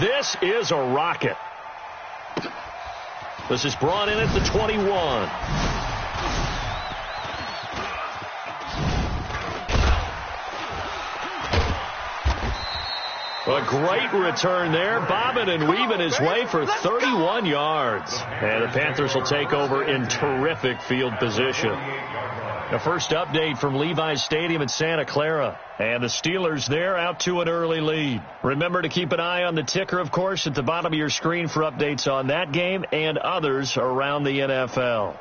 this is a rocket. This is brought in at the 21. A great return there, bobbing and weaving his way for 31 yards. And the Panthers will take over in terrific field position. The first update from Levi's Stadium in Santa Clara. And the Steelers there out to an early lead. Remember to keep an eye on the ticker, of course, at the bottom of your screen for updates on that game and others around the NFL.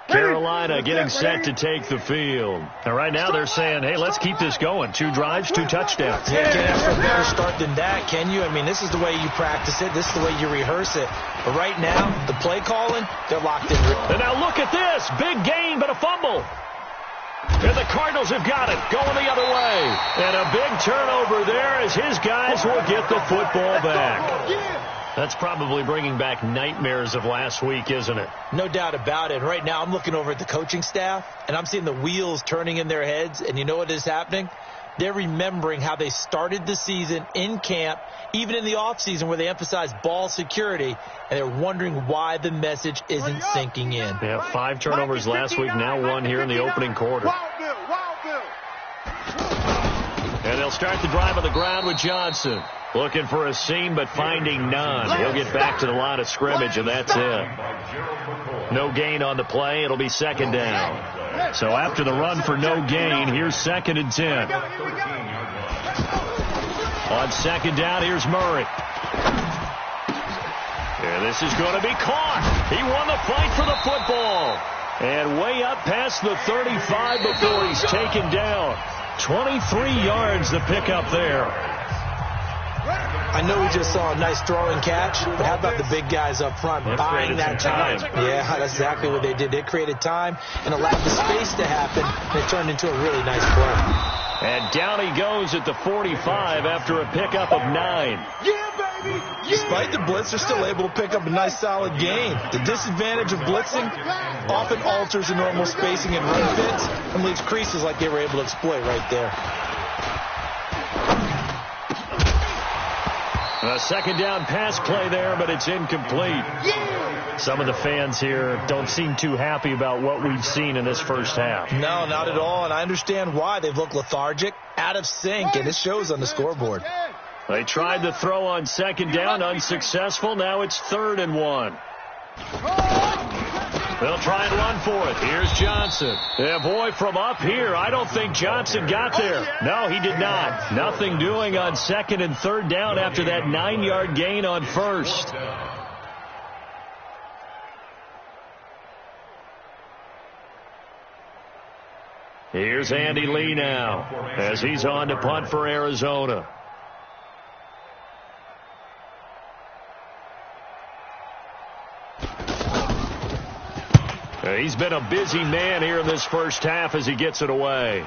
Carolina getting set to take the field. And right now they're saying, hey, let's keep this going. 2 drives, 2 touchdowns. Yeah, can't ask for a better start than that, can you? I mean, this is the way you practice it. This is the way you rehearse it. But right now, the play calling, they're locked in. And now look at this. Big gain, but a fumble. And the Cardinals have got it, going the other way. And a big turnover there as his guys will get the football back. That's probably bringing back nightmares of last week, isn't it? No doubt about it. Right now, I'm looking over at the coaching staff, and I'm seeing the wheels turning in their heads. And you know what is happening? They're remembering how they started the season in camp, even in the offseason where they emphasized ball security, and they're wondering why the message isn't sinking in. Yeah, 5 turnovers last week, now 1 here in the opening quarter. And they'll start the drive on the ground with Johnson. Looking for a seam, but finding none. He'll get back to the line of scrimmage, and that's it. No gain on the play. It'll be second down. So after the run for no gain, here's 2nd and 10. On second down, here's Murray. And this is going to be caught. He won the fight for the football. And way up past the 35 before he's taken down. 23 yards the pickup there. I know we just saw a nice throw and catch, but how about the big guys up front buying that time? Yeah, that's exactly what they did. They created time and allowed the space to happen, and it turned into a really nice play. And down he goes at the 45 after a pickup of 9. Yeah, baby! Despite the blitz, they're still able to pick up a nice solid gain. The disadvantage of blitzing often alters the normal spacing and run fits and leaves creases like they were able to exploit right there. A second down pass play there, but it's incomplete. Some of the fans here don't seem too happy about what we've seen in this first half. No, not at all, and I understand why. They've looked lethargic, out of sync, and it shows on the scoreboard. They tried to throw on second down, unsuccessful. Now it's 3rd and 1. They'll try and run for it. Here's Johnson. Yeah, boy, from up here, I don't think Johnson got there. No, he did not. Nothing doing on 2nd and 3rd down after that 9-yard gain on 1st. Here's Andy Lee now as he's on to punt for Arizona. He's been a busy man here in this first half as he gets it away.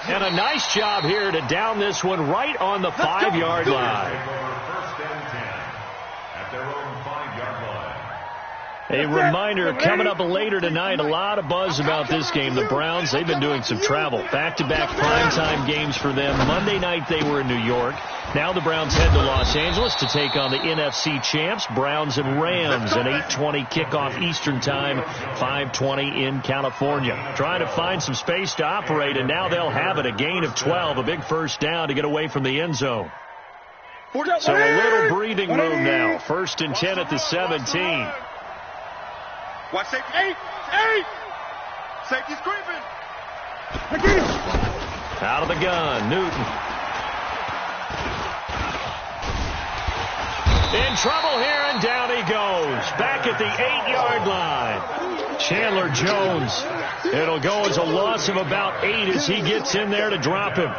And a nice job here to down this one right on the 5-yard line. A reminder, coming up later tonight, a lot of buzz about this game. The Browns, they've been doing some travel. Back-to-back primetime games for them. Monday night they were in New York. Now the Browns head to Los Angeles to take on the NFC champs, Browns and Rams, an 8:20 kickoff Eastern time, 5:20 in California. Trying to find some space to operate, and now they'll have it. A gain of 12, a big first down to get away from the end zone. So a little breathing room now. 1st and 10 at the 17. Watch safety. 8. Safety's creeping. Out of the gun, Newton. In trouble here, and down he goes. Back at the 8-yard line. Chandler Jones. It'll go as a loss of about 8 as he gets in there to drop him.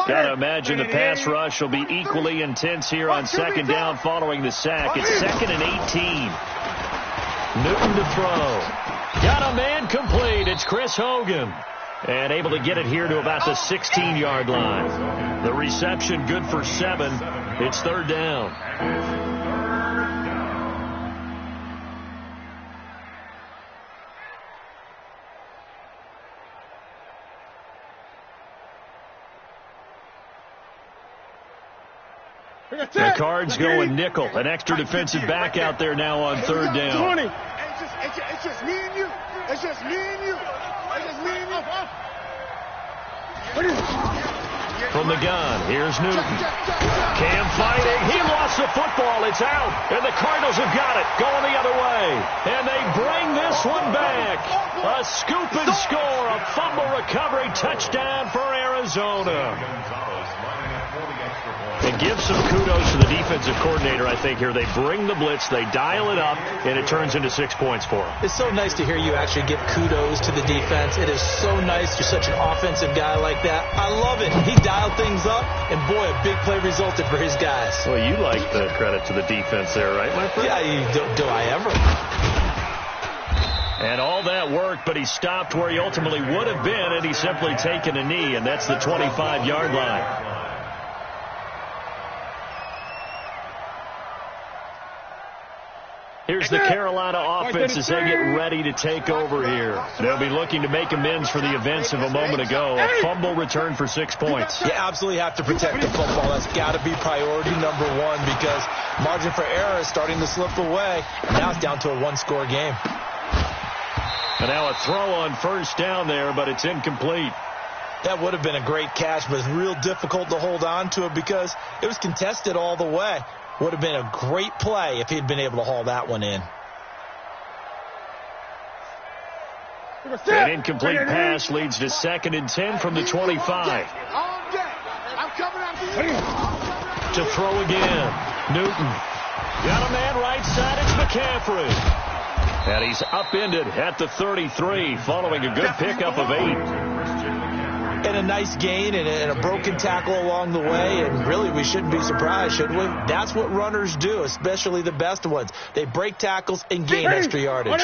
Got to imagine the pass rush will be equally intense here on second down following the sack. It's 2nd and 18. Newton to throw. Got a man complete. It's Chris Hogan. And able to get it here to about the 16-yard line. The reception good for 7. It's third down. The Cards going nickel. An extra defensive back out there now on third down. It's just me and you. It's just me and you. It's just me and you. From the gun, here's Newton. Cam fighting. He lost the football. It's out. And the Cardinals have got it. Going the other way. And they bring this one back. A scoop and score. A fumble recovery touchdown for Arizona. And give some kudos to the defensive coordinator, I think, here. They bring the blitz, they dial it up, and it turns into 6 points for them. It's so nice to hear you actually give kudos to the defense. It is so nice. You're such an offensive guy like that. I love it. He dialed things up, and boy, a big play resulted for his guys. Well, you like the credit to the defense there, right, my friend? Yeah, do I ever? And all that worked, but he stopped where he ultimately would have been, and he's simply taken a knee, and that's the 25-yard line. Here's the Carolina offense as they get ready to take over here. They'll be looking to make amends for the events of a moment ago. A fumble return for 6 points. You absolutely have to protect the football. That's got to be priority number one because margin for error is starting to slip away. Now it's down to a one-score game. And now a throw on first down there, but it's incomplete. That would have been a great catch, but it's real difficult to hold on to it because it was contested all the way. Would have been a great play if he'd been able to haul that one in. An incomplete pass leads to 2nd and 10 from the 25. To throw again. Newton. Got a man right side. It's McCaffrey. And he's upended at the 33 following a good pickup of 8. And a nice gain and a broken tackle along the way. And really, we shouldn't be surprised, should we? That's what runners do, especially the best ones. They break tackles and gain extra yardage.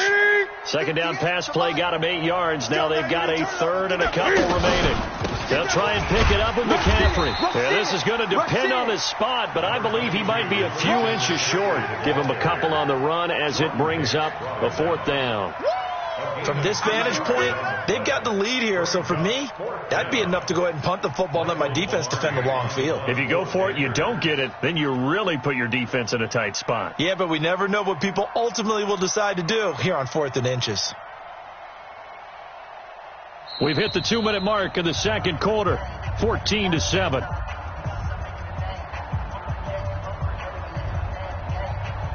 Second down pass play got him 8 yards. Now they've got a third and a couple remaining. They'll try and pick it up with McCaffrey. Yeah, this is going to depend on his spot, but I believe he might be a few inches short. Give him a couple on the run as it brings up a 4th down. From this vantage point, they've got the lead here. So for me, that'd be enough to go ahead and punt the football and let my defense defend the long field. If you go for it, you don't get it, then you really put your defense in a tight spot. Yeah, but we never know what people ultimately will decide to do here on 4th and inches. We've hit the 2-minute mark of the second quarter, 14-7.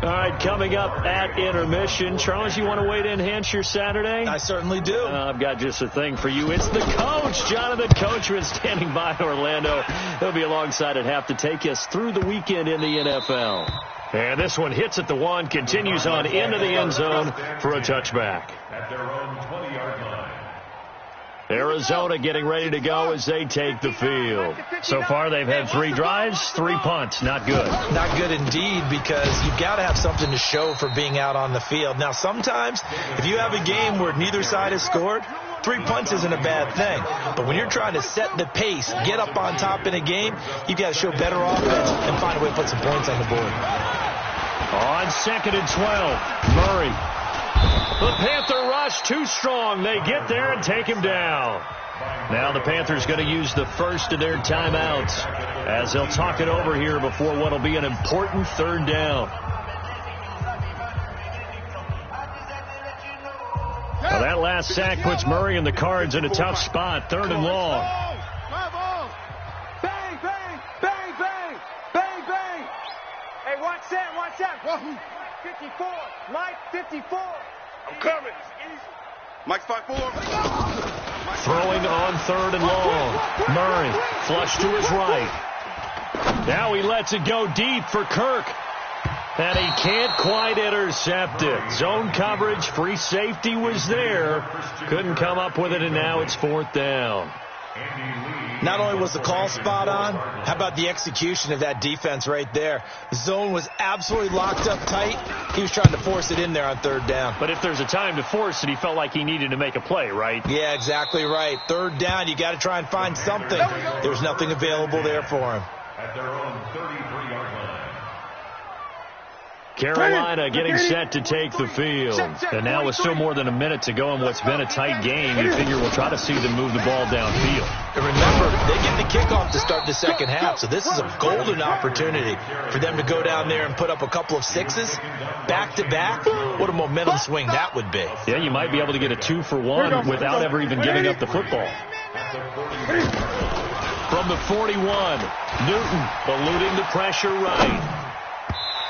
All right, coming up at intermission. Charles, you want to wait to enhance your Saturday? I certainly do. I've got just a thing for you. It's the coach, Jonathan Coachman, standing by in Orlando. He'll be alongside at half to take us through the weekend in the NFL. And this one hits at the 1, continues on into the end zone for a touchback. At their own 20-yard line. Arizona getting ready to go as they take the field. So far, they've had 3 drives, 3 punts. Not good. Not good indeed, because you've got to have something to show for being out on the field. Now, sometimes, if you have a game where neither side has scored, 3 punts isn't a bad thing. But when you're trying to set the pace, get up on top in a game, you've got to show better offense and find a way to put some points on the board. On 2nd and 12, Murray. The Panther rush too strong. They get there and take him down. Now the Panthers going to use the first of their timeouts as they'll talk it over here before what will be an important 3rd down. Now that last sack puts Murray and the Cards in a tough spot. 3rd and long. Bang, bang, bang, bang, bang, bang. Hey, watch that, watch that. 54, Mike, 54. I'm coming. Mike's 5-4. Throwing on 3rd and long. Murray flush to his right. Now he lets it go deep for Kirk. And he can't quite intercept it. Zone coverage, free safety was there. Couldn't come up with it, and now it's 4th down. Not only was the call spot on, how about the execution of that defense right there? The zone was absolutely locked up tight. He was trying to force it in there on third down. But if there's a time to force it, he felt like he needed to make a play, right? Yeah, exactly right. Third down, you got to try and find something. There's nothing available there for him. At their own 33-yard line. Carolina getting set to take the field. And now with still more than a minute to go in what's been a tight game, you figure we'll try to see them move the ball downfield. And remember, they get the kickoff to start the second half, so this is a golden opportunity for them to go down there and put up a couple of sixes back-to-back. What a momentum swing that would be. Yeah, you might be able to get a 2-for-1 without ever even giving up the football. From the 41, Newton eluding the pressure right.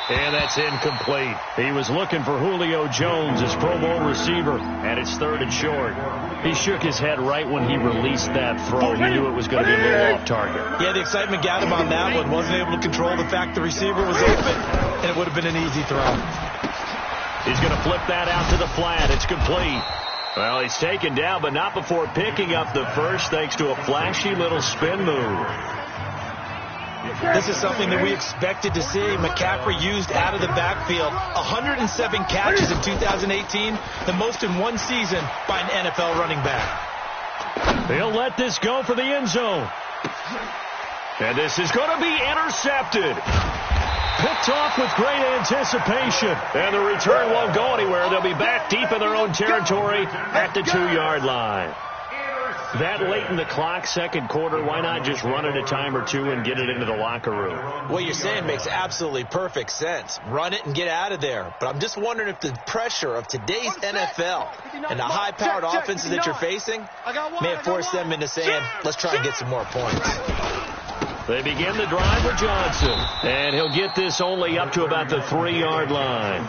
And that's incomplete. He was looking for Julio Jones, his Pro Bowl receiver, and it's 3rd and short. He shook his head right when he released that throw. He knew it was going to be a little off target. Yeah, the excitement got him on that one. Wasn't able to control the fact the receiver was open, and it would have been an easy throw. He's going to flip that out to the flat. It's complete. Well, he's taken down, but not before picking up the first, thanks to a flashy little spin move. This is something that we expected to see. McCaffrey used out of the backfield. 107 catches in 2018, the most in one season by an NFL running back. He'll let this go for the end zone. And this is going to be intercepted. Picked off with great anticipation. And the return won't go anywhere. They'll be back deep in their own territory at the 2-yard line. That late in the clock, second quarter, why not just run it a time or two and get it into the locker room? What you're saying makes absolutely perfect sense. Run it and get out of there. But I'm just wondering if the pressure of today's NFL and the high-powered offenses that you're facing may have forced them into saying, let's try and get some more points. They begin the drive with Johnson, and he'll get this only up to about the 3-yard line.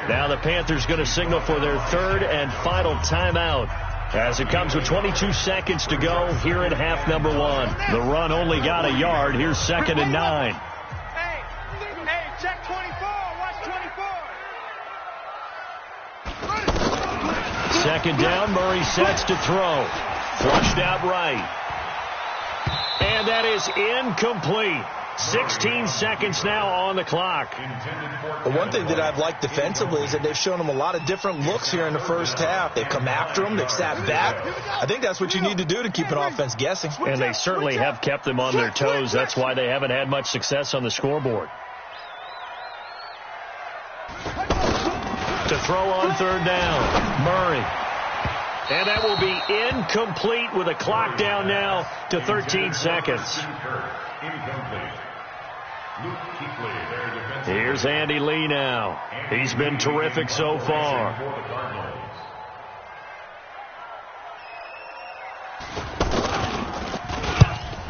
Now the Panthers going to signal for their 3rd and final timeout, as it comes with 22 seconds to go here in half number 1. The run only got a yard. Here's 2nd and 9. Hey, check 24. Watch 24. Second down, Murray sets to throw. Flushed out right. And that is incomplete. 16 seconds now on the clock. Well, one thing that I've liked defensively is that they've shown them a lot of different looks here in the first half. They've come after them. They've sat back. I think that's what you need to do to keep an offense guessing. And they certainly have kept them on their toes. That's why they haven't had much success on the scoreboard. To throw on 3rd down, Murray. And that will be incomplete with a clock down now to 13 seconds. Here's Andy Lee now. He's been terrific so far.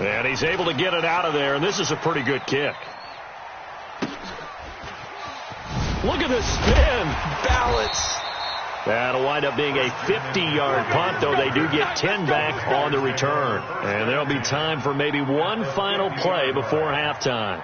And he's able to get it out of there, and this is a pretty good kick. Look at the spin. Balance. That'll wind up being a 50-yard punt, though they do get 10 back on the return. And there'll be time for maybe one final play before halftime.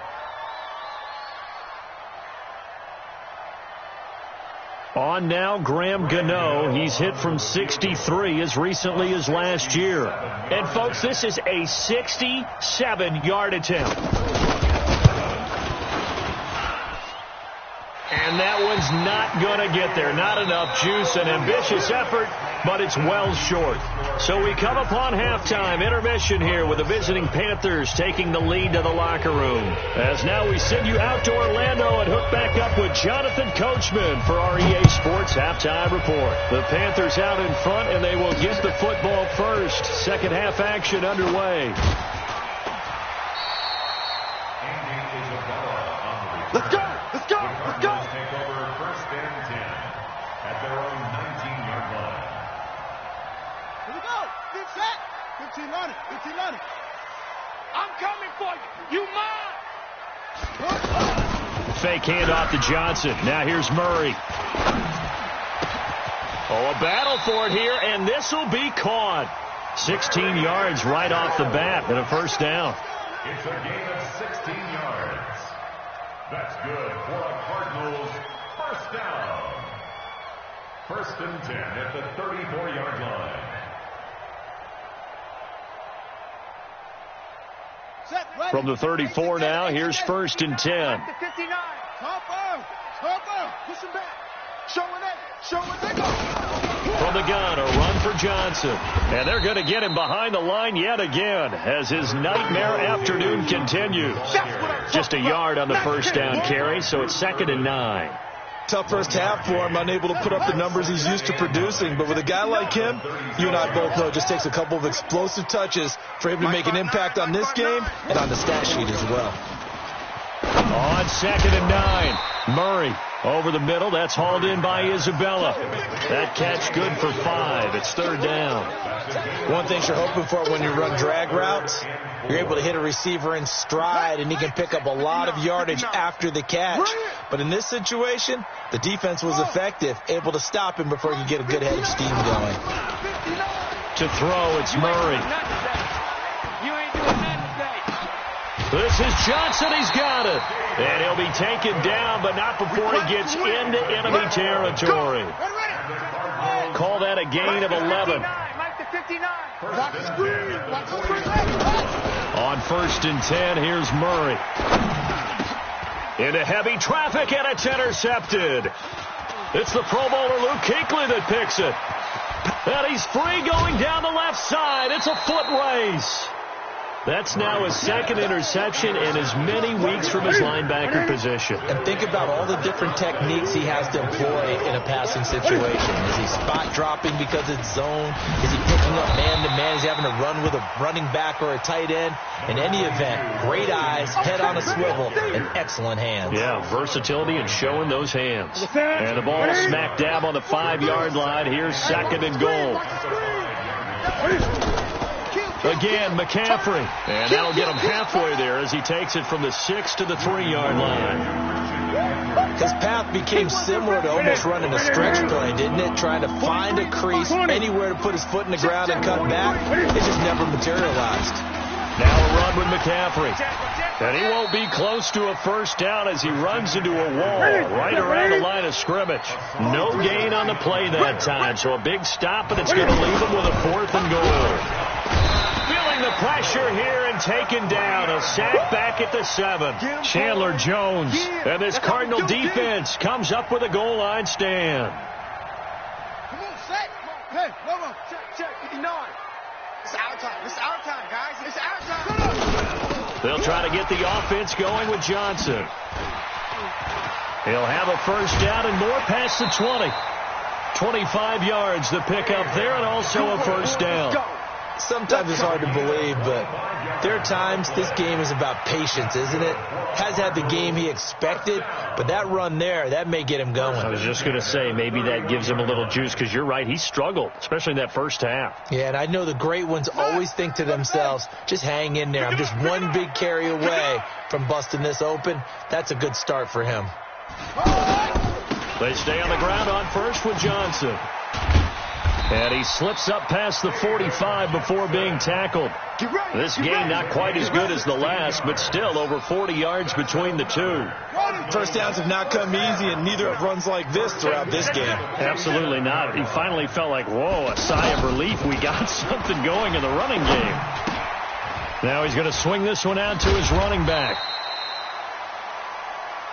On now, Graham Gano. He's hit from 63 as recently as last year. And, folks, this is a 67-yard attempt. And that one's not going to get there. Not enough juice. An ambitious effort, but it's well short. So we come upon halftime. Intermission here with the visiting Panthers taking the lead to the locker room. As now we send you out to Orlando and hook back up with Jonathan Coachman for our EA Sports Halftime Report. The Panthers out in front, and they will get the football first. Second half action underway. Let's go! Let's go! Let's go! Take over 1st and 10 at their own 19-yard line. Here we go! Get set! 15 on it! 15 on it! I'm coming for you! You mine! Fake handoff to Johnson. Now here's Murray. Oh, a battle for it here, and this will be caught. 16 yards right off the bat and a first down. It's a gain of 16 yards. That's good for a Cardinals first down. 1st and 10 at the 34-yard line. From the 34 now, here's 1st and 10. From the gun, a run for Johnson. And they're going to get him behind the line yet again as his nightmare afternoon continues. Just a yard on the first down carry, so it's 2nd and 9. Tough first half for him, unable to put up the numbers he's used to producing. But with a guy like him, you and I both know it just takes a couple of explosive touches for him to make an impact on this game and on the stat sheet as well. On 2nd and 9, Murray over the middle. That's hauled in by Isabella. That catch good for 5. It's 3rd down. One thing you're hoping for when you run drag routes, you're able to hit a receiver in stride, and he can pick up a lot of yardage after the catch. But in this situation, the defense was effective, able to stop him before he could get a good head of steam going. To throw, it's Murray. This is Johnson. He's got it. And he'll be taken down, but not before he gets into enemy territory. Call that a gain of 11. On 1st and 10, here's Murray. Into heavy traffic, and it's intercepted. It's the Pro Bowler Luke Kuechly that picks it. And he's free going down the left side. It's a foot race. That's now his 2nd interception in as many weeks from his linebacker position. And think about all the different techniques he has to employ in a passing situation. Is he spot dropping because it's zone? Is he picking up man-to-man? Is he having to run with a running back or a tight end? In any event, great eyes, head on a swivel, and excellent hands. Yeah, versatility and showing those hands. And the ball smack dab on the 5-yard line. Here's 2nd and goal. Again, McCaffrey. And that'll get him halfway there as he takes it from the 6 to the 3-yard line. His path became similar to almost running a stretch play, didn't it? Trying to find a crease, anywhere to put his foot in the ground and cut back. It just never materialized. Now a run with McCaffrey. And he won't be close to a first down as he runs into a wall right around the line of scrimmage. No gain on the play that time, so a big stop, and it's going to leave him with a 4th and goal. Feeling the pressure here and taken down. A sack back at the 7. Chandler Jones and this Cardinal defense comes up with a goal line stand. Come on, set. Hey, no. Check. 59. It's our time. It's our time, guys. It's our time. They'll try to get the offense going with Johnson. He'll have a first down and more past the 20. 25 yards the pickup there, and also a first down. Sometimes it's hard to believe, but there are times this game is about patience, isn't it? Has had the game he expected, but that run there, that may get him going. I was just going to say, maybe that gives him a little juice, because you're right, he struggled, especially in that first half. Yeah, and I know the great ones always think to themselves, just hang in there. I'm just one big carry away from busting this open. That's a good start for him. They stay on the ground on first with Johnson. And he slips up past the 45 before being tackled. This game not quite as good as the last, but still over 40 yards between the two. First downs have not come easy, and neither have runs like this throughout this game. Absolutely not. He finally felt like, whoa, a sigh of relief. We got something going in the running game. Now he's going to swing this one out to his running back.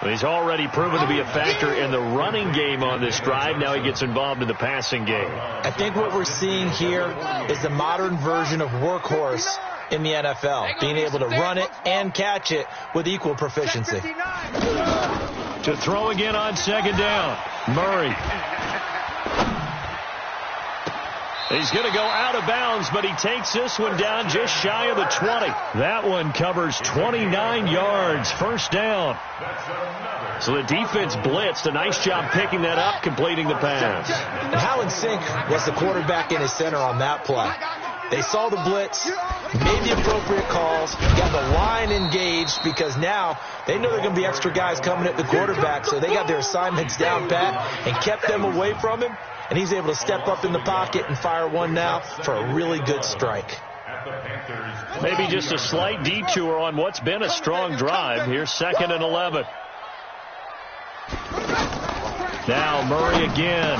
He's already proven to be a factor in the running game on this drive. Now he gets involved in the passing game. I think what we're seeing here is the modern version of workhorse in the NFL, being able to run it and catch it with equal proficiency. To throw again on 2nd down, Murray. He's going to go out of bounds, but he takes this one down just shy of the 20. That one covers 29 yards, first down. So the defense blitzed. A nice job picking that up, completing the pass. And how in sync was the quarterback in his center on that play? They saw the blitz, made the appropriate calls, got the line engaged, because now they know there are going to be extra guys coming at the quarterback, so they got their assignments down pat and kept them away from him. And he's able to step up in the pocket and fire one now for a really good strike. Maybe just a slight detour on what's been a strong drive. Here's 2nd and 11. Now Murray again.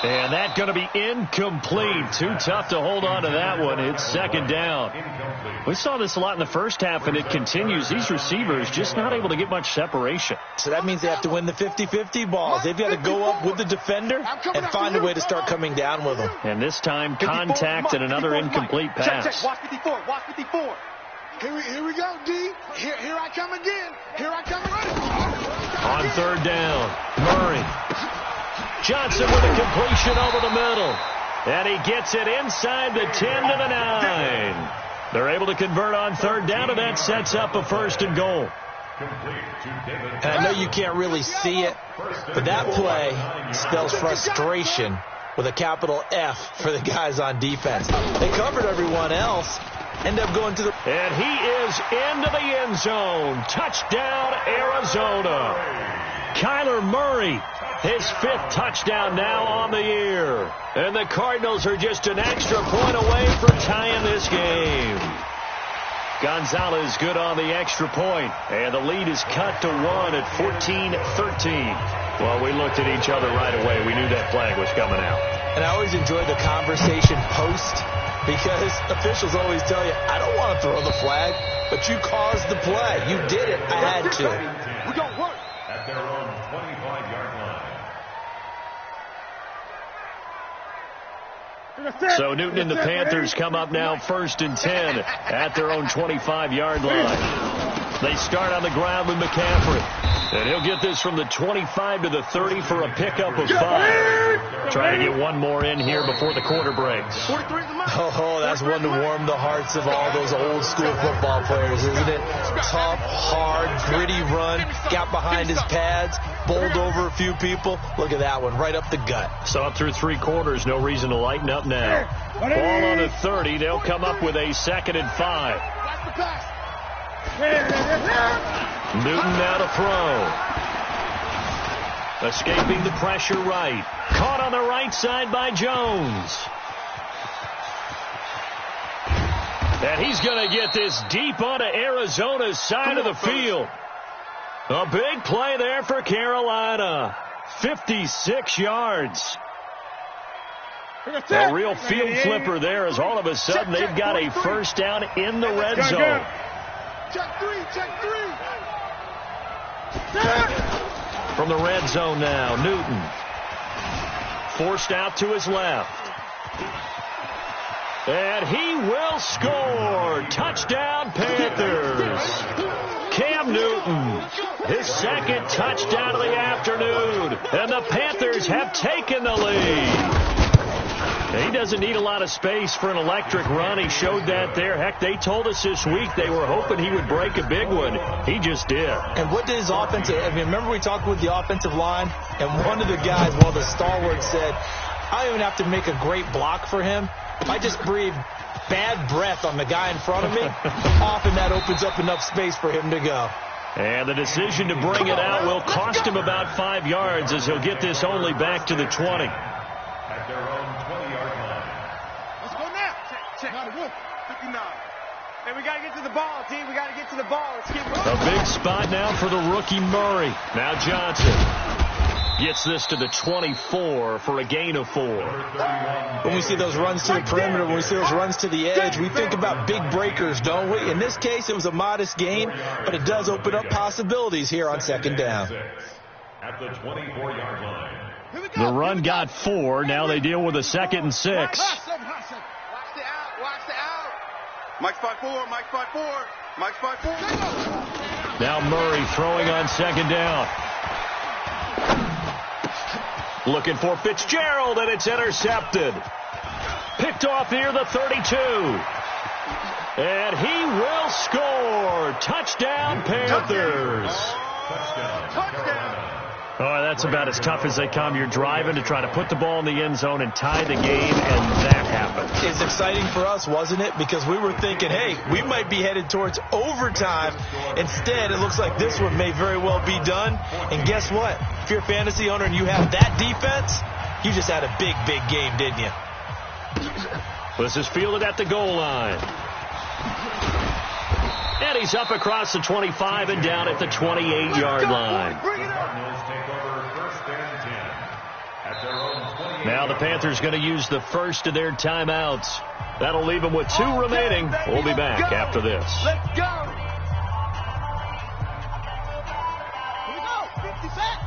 And that's going to be incomplete. Too tough to hold on to that one. It's second down. We saw this a lot in the first half, and it continues. These receivers just not able to get much separation. So that means they have to win the 50-50 balls. They've got to go up with the defender and find a way to start coming down with them. And this time, contact and another incomplete pass. Check. Watch 54. Watch 54. Here we go, D. Here I come again. Here I come again. On third down, Murray. Johnson with a completion over the middle. And he gets it inside the 10 to the 9. They're able to convert on third down, and that sets up a first and goal. And I know you can't really see it, but that play spells frustration with a capital F for the guys on defense. They covered everyone else. End up going to the... And he is into the end zone. Touchdown, Arizona. Kyler Murray, his 5th touchdown now on the year. And the Cardinals are just an extra point away from tying this game. Gonzalez good on the extra point. And the lead is cut to 1 at 14-13. Well, we looked at each other right away. We knew that flag was coming out. And I always enjoy the conversation post, because officials always tell you, I don't want to throw the flag, but you caused the play. You did it. I had to. We're going to work. At their own 25-yard line. So Newton and the Panthers come up now 1st and 10 at their own 25-yard line. They start on the ground with McCaffrey. And he'll get this from the 25 to the 30 for a pickup of 5. Trying to get one more in here before the quarter breaks. Oh, that's one to warm the hearts of all those old school football players, isn't it? Tough, hard, gritty run, got behind his pads, bowled over a few people. Look at that one, right up the gut. So up through 3 quarters, no reason to lighten up now. Ball on the 30, they'll come up with a 2nd and 5. Newton now to throw. Escaping the pressure right. Caught on the right side by Jones. And he's going to get this deep onto Arizona's side of the field. A big play there for Carolina. 56 yards. A real field flipper there, as all of a sudden they've got a first down in the red zone. Check 3. From the red zone now, Newton. Forced out to his left. And he will score. Touchdown, Panthers. Cam Newton, his 2nd touchdown of the afternoon. And the Panthers have taken the lead. He doesn't need a lot of space for an electric run. He showed that there. Heck, they told us this week they were hoping he would break a big one. He just did. And what did his offensive... I mean, remember we talked with the offensive line? And one of the guys, one of the stalwarts, said, I don't even have to make a great block for him. If I just breathe bad breath on the guy in front of me, often that opens up enough space for him to go. And the decision to bring it out will cost him about 5 yards, as he'll get this only back to the 20. At their own 20-yard line. Let's go now. Check. 59. Hey, we got to get to the ball, team. We got to get to the ball. Let's keep moving. A big spot now for the rookie Murray. Now Johnson gets this to the 24 for a gain of 4. When we see those runs to the perimeter, when we see those runs to the edge, we think about big breakers, don't we? In this case, it was a modest gain, but it does open up possibilities here on 2nd down. At the 24-yard line. The run got 4. Now they deal with a 2nd and 6. Watch the out. Mike's 5-4. Mike's 5-4. Mike's 5-4. Now Murray throwing on 2nd down. Looking for Fitzgerald, and it's intercepted. Picked off here, the 32. And he will score. Touchdown, Panthers. Touchdown. Oh, that's about as tough as they come. You're driving to try to put the ball in the end zone and tie the game, and that happened. It's exciting for us, wasn't it? Because we were thinking, hey, we might be headed towards overtime. Instead, it looks like this one may very well be done. And guess what? If you're a fantasy owner and you have that defense, you just had a big, big game, didn't you? This is fielded at the goal line. And he's up across the 25 and down at the 28-yard line. Cardinals take over 1st and 10 at their own Now the Panthers going to use the first of their timeouts. That'll leave them with 2 remaining. We'll be back after this. Let's go. Here we go. 50 set.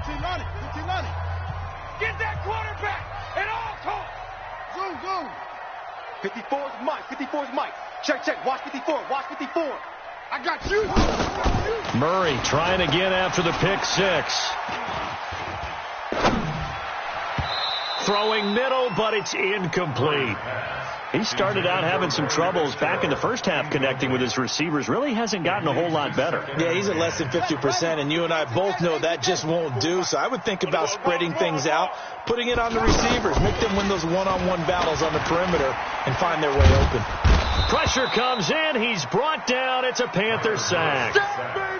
15-money. 15-money. Get that quarterback and all talk. Zoom, zoom. 54 is Mike. 54 is Mike. Check, check. Watch 54. Watch 54. I got you. Murray trying again after the pick 6. Throwing middle, but it's incomplete. He started out having some troubles back in the first half connecting with his receivers. Really hasn't gotten a whole lot better. Yeah, he's at less than 50%, and you and I both know that just won't do. So I would think about spreading things out, putting it on the receivers, make them win those one-on-one battles on the perimeter, and find their way open. Pressure comes in. He's brought down. It's a Panther sack.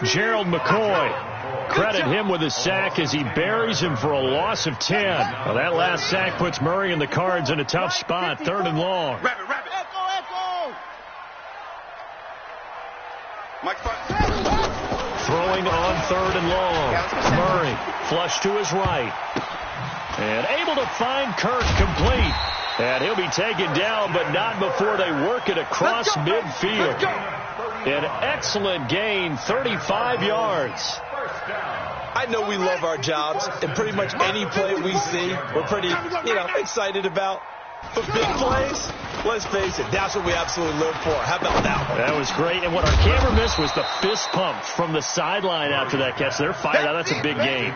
Gerald McCoy. Credit him with a sack as he buries him for a loss of 10. Well, that last sack puts Murray and the Cards in a tough spot, 3rd and long. Rabbit. Echo. Mike, Throwing on 3rd and long. Murray flush to his right. And able to find Kirk complete. And he'll be taken down, but not before they work it across midfield. An excellent gain, 35 yards. I know we love our jobs, and pretty much any play we see, we're pretty, excited about. But big plays, let's face it, that's what we absolutely live for. How about that one? That was great, and what our camera missed was the fist pump from the sideline after that catch. They're fired out. That's a big gain.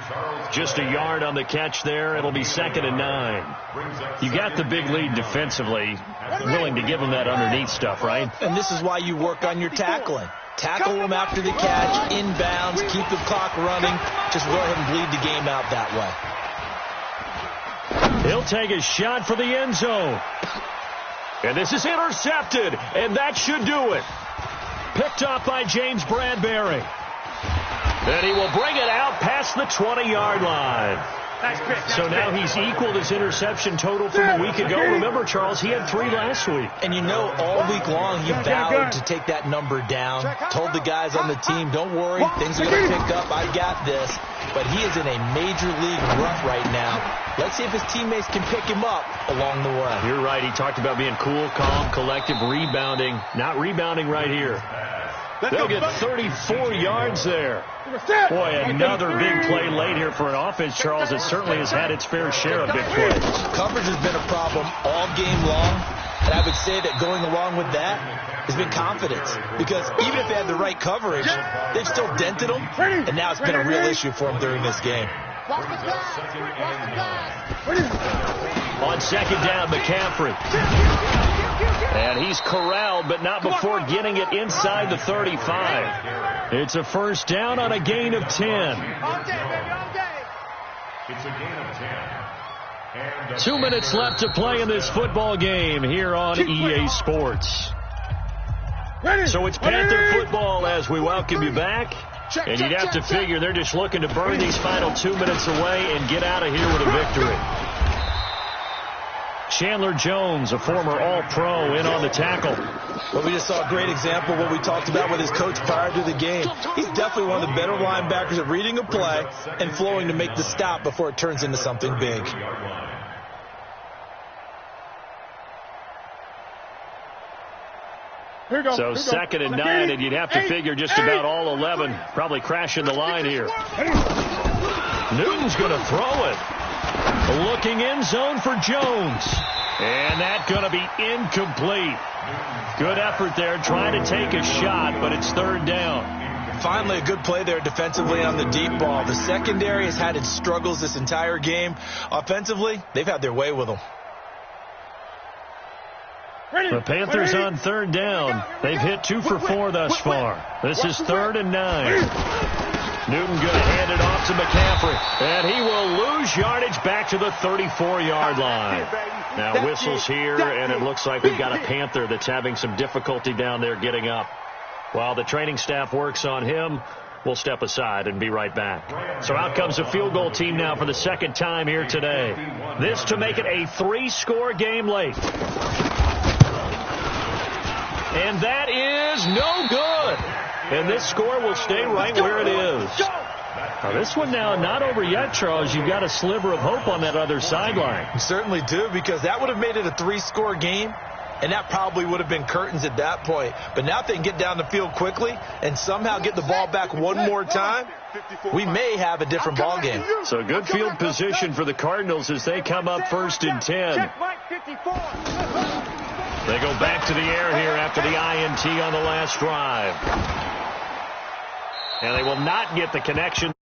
Just a yard on the catch there. It'll be 2nd and 9. You got the big lead defensively, willing to give them that underneath stuff, right? And this is why you work on your tackling. Tackle them after the catch, inbounds, keep the clock running. Just go ahead and bleed the game out that way. He'll take a shot for the end zone. And this is intercepted, and that should do it. Picked up by James Bradbury. And he will bring it out past the 20-yard line. So now he's equaled his interception total from a week ago. Remember, Charles, he had 3 last week. And all week long he vowed to take that number down. Told the guys on the team, don't worry, things are going to pick up. I got this. But he is in a major league rut right now. Let's see if his teammates can pick him up along the way. You're right. He talked about being cool, calm, collective, rebounding. Not rebounding right here. They'll get 34 yards there. Boy, another big play late here for an offense, Charles, that certainly has had its fair share of big plays. Coverage has been a problem all game long, and I would say that going along with that has been confidence. Because even if they had the right coverage, they've still dented them, and now it's been a real issue for them during this game. On 2nd down, McCaffrey. And he's corralled, but not before getting it inside the 35. It's a 1st down on a gain of 10. It's a gain of 10. 2 minutes left to play in this football game here on EA Sports. So it's Panther football as we welcome you back. And you'd have to figure they're just looking to burn these final 2 minutes away and get out of here with a victory. Chandler Jones, a former All-Pro, in on the tackle. Well, we just saw a great example of what we talked about with his coach prior to the game. He's definitely one of the better linebackers at reading a play and flowing to make the stop before it turns into something big. So 2nd and 9, and you'd have to figure just about all 11 probably crashing the line here. Newton's going to throw it. Looking end zone for Jones. And that's going to be incomplete. Good effort there trying to take a shot, but it's 3rd down. Finally, a good play there defensively on the deep ball. The secondary has had its struggles this entire game. Offensively, they've had their way with them. The Panthers on 3rd down. They've hit 2 for 4 thus far. This is 3rd and 9. Newton going to hand it off to McCaffrey. And he will lose yardage back to the 34-yard line. Now whistles here, and it looks like we've got a Panther that's having some difficulty down there getting up. While the training staff works on him, we'll step aside and be right back. So out comes a field goal team now for the 2nd time here today. This to make it a 3-score game late. And that is no good. And this score will stay right where it is. Now this one now not over yet, Charles. You've got a sliver of hope on that other sideline. You certainly do, because that would have made it a 3-score game, and that probably would have been curtains at that point. But now if they can get down the field quickly and somehow get the ball back one more time, we may have a different ball game. So good field position for the Cardinals as they come up 1st and 10. They go back to the air here after the INT on the last drive. And they will not get the connection.